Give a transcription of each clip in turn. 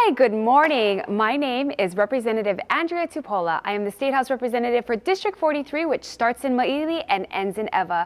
Hi, good morning. My name is Representative Andrea Tupola. I am the State House Representative for District 43, which starts in Maili and ends in Eva.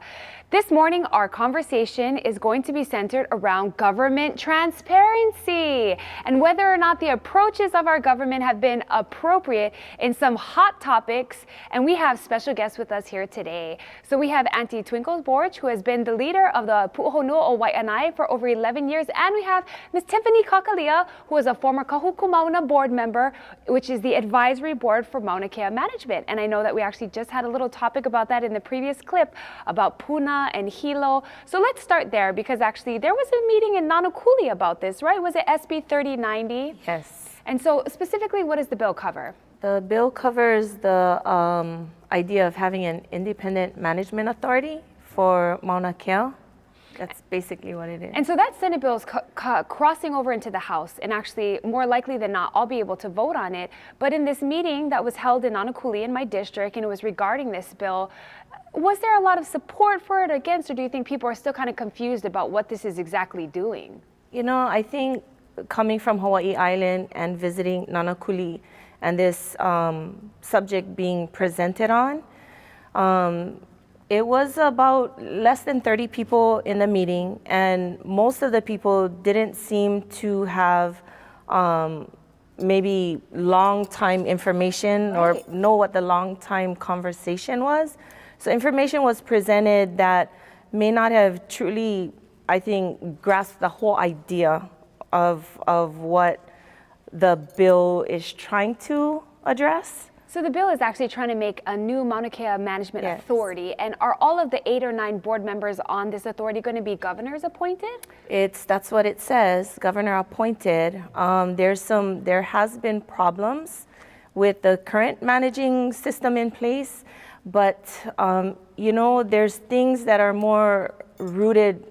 This morning, our conversation is going to be centered around government transparency and whether or not the approaches of our government have been appropriate in some hot topics. And we have special guests with us here today. So we have Auntie Twinkle Borge, who has been the leader of the Pu'uhonua o Wai'anae for over 11 years. And we have Ms. Tiffany Kakalia, who is a former Kahuku Mauna board member, which is the advisory board for Mauna Kea management. And I know that we actually just had a little topic about that in the previous clip about Puna and Hilo. So let's start there, because actually there was a meeting in Nanukuli about this, right? Was it SB 3090? Yes. And so specifically, what does the bill cover? The bill covers the idea of having an independent management authority for Mauna Kea. That's basically what it is. And so that Senate bill is crossing over into the House, and actually, more likely than not, I'll be able to vote on it. But in this meeting that was held in Nanukuli in my district, and it was regarding this bill, was there a lot of support for it or against, or do you think people are still kind of confused about what this is exactly doing? You know, I think coming from Hawaii Island and visiting Nanukuli and this subject being presented on, it was about less than 30 people in the meeting, and most of the people didn't seem to have maybe long time information or know what the long time conversation was. So information was presented that may not have truly, I think, grasped the whole idea of what the bill is trying to address. So the bill is actually trying to make a new Mauna Kea management authority. And are all of the 8 or 9 board members on this authority going to be governors appointed? That's what it says, governor appointed. There has been problems with the current managing system in place, but you know, there's things that are more rooted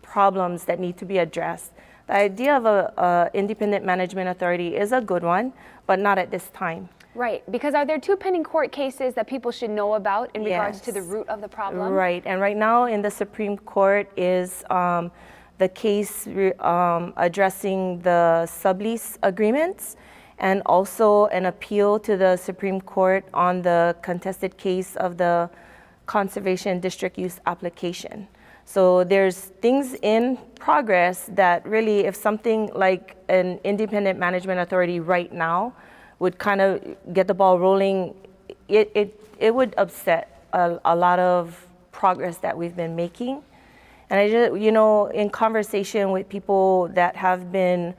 problems that need to be addressed. The idea of a independent management authority is a good one, but not at this time. Right, because are there 2 pending court cases that people should know about in regards to the root of the problem? Right, and right now in the Supreme Court is the case addressing the sublease agreements, and also an appeal to the Supreme Court on the contested case of the conservation district use application. So there's things in progress that really, if something like an independent management authority right now would kind of get the ball rolling, it would upset a lot of progress that we've been making. And I just, you know, in conversation with people that have been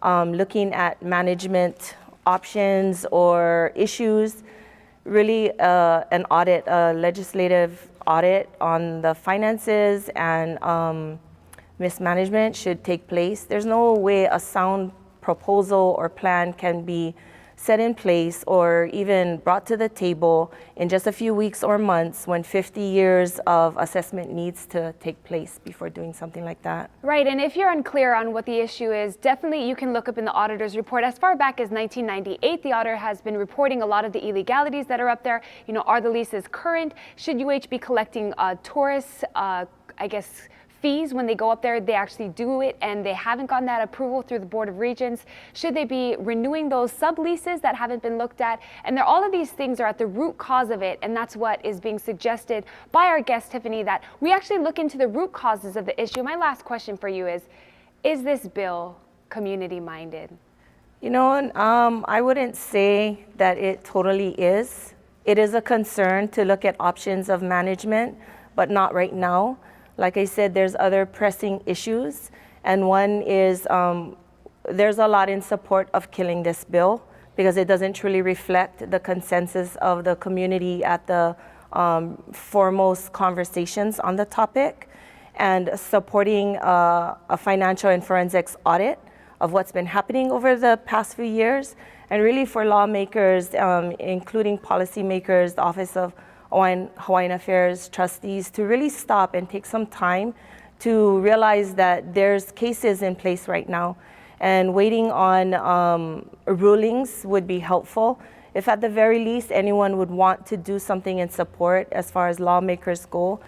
looking at management options or issues, really an audit, a legislative audit on the finances and mismanagement should take place. There's no way a sound proposal or plan can be set in place or even brought to the table in just a few weeks or months when 50 years of assessment needs to take place before doing something like that. Right, and if you're unclear on what the issue is, definitely you can look up in the auditor's report. As far back as 1998, the auditor has been reporting a lot of the illegalities that are up there. You know, are the leases current? Should UH be collecting tourists, fees when they go up there? They actually do it, and they haven't gotten that approval through the Board of Regents. Should they be renewing those subleases that haven't been looked at? And all of these things are at the root cause of it, and that's what is being suggested by our guest, Tiffany, that we actually look into the root causes of the issue. My last question for you is this bill community-minded? You know, I wouldn't say that it totally is. It is a concern to look at options of management, but not right now. Like I said, there's other pressing issues, and one is there's a lot in support of killing this bill because it doesn't truly reflect the consensus of the community at the foremost conversations on the topic, and supporting a financial and forensics audit of what's been happening over the past few years, and really for lawmakers, including policymakers, the Office of Hawaiian Affairs trustees, to really stop and take some time to realize that there's cases in place right now, and waiting on rulings would be helpful. If at the very least anyone would want to do something in support as far as lawmakers go,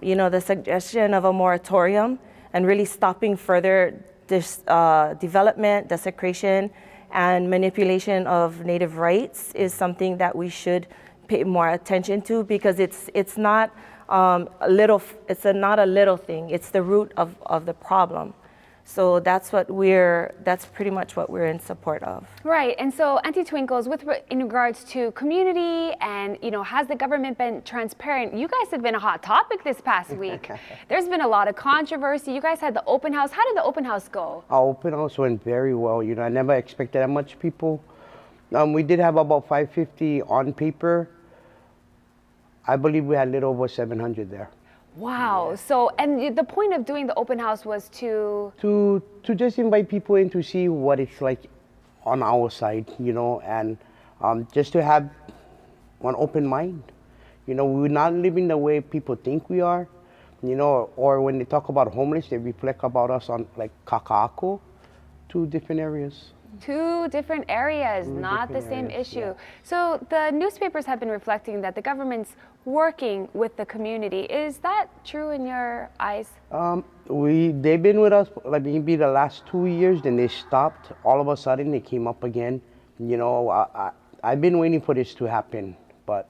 you know, the suggestion of a moratorium and really stopping further development, desecration, and manipulation of Native rights is something that we should pay more attention to, because it's not not a little thing. It's the root of the problem. So that's pretty much what we're in support of. Right, and so Auntie Twinkles, in regards to community and, has the government been transparent? You guys have been a hot topic this past week. There's been a lot of controversy. You guys had the open house. How did the open house go? Our open house went very well. I never expected that much people. We did have about 550 on paper. I believe we had a little over 700 there. Wow. Yeah. So, and the point of doing the open house was to just invite people in to see what it's like on our side, and just to have one open mind. We're not living the way people think we are, or when they talk about homeless, they reflect about us on like Kaka'ako, 2 different areas. 2 different areas, not the same issue. Yeah. So the newspapers have been reflecting that the government's working with the community. Is that true in your eyes? They've been with us like maybe the last 2 years, then they stopped. All of a sudden they came up again. I've been waiting for this to happen, but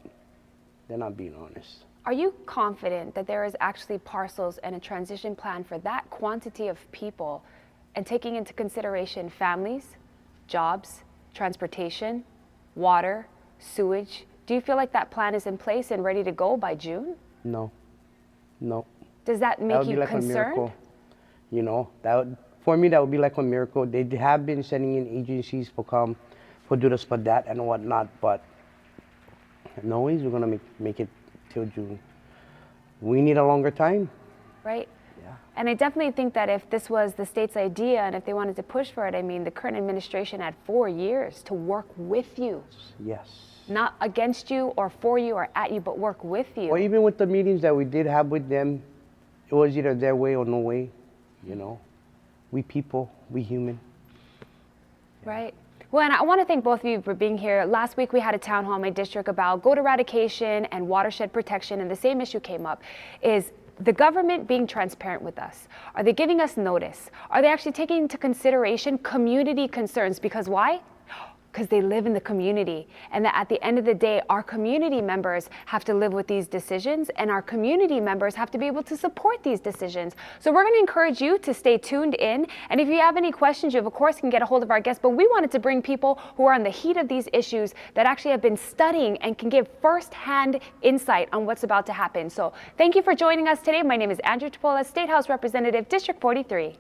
they're not being honest. Are you confident that there is actually parcels and a transition plan for that quantity of people, and taking into consideration families, jobs, transportation, water, sewage? Do you feel like that plan is in place and ready to go by June? No. Does that make you like concerned? A miracle. For me, that would be like a miracle. They have been sending in agencies for do this, for that, and whatnot, but no ways we're gonna make it till June. We need a longer time. Right. And I definitely think that if this was the state's idea and if they wanted to push for it, the current administration had 4 years to work with you. Yes. Not against you or for you or at you, but work with you. Or even with the meetings that we did have with them, it was either their way or no way, We people, we human. Right. Well, and I want to thank both of you for being here. Last week we had a town hall in my district about goat eradication and watershed protection, and the same issue came up. Is the government being transparent with us? Are they giving us notice? Are they actually taking into consideration community concerns? Because why? Because they live in the community, and that at the end of the day, our community members have to live with these decisions, and our community members have to be able to support these decisions. So we're going to encourage you to stay tuned in, and if you have any questions, you of course can get a hold of our guests, but we wanted to bring people who are on the heat of these issues that actually have been studying and can give first-hand insight on what's about to happen. So thank you for joining us today. My name is Andrea Tupola, State House Representative, District 43.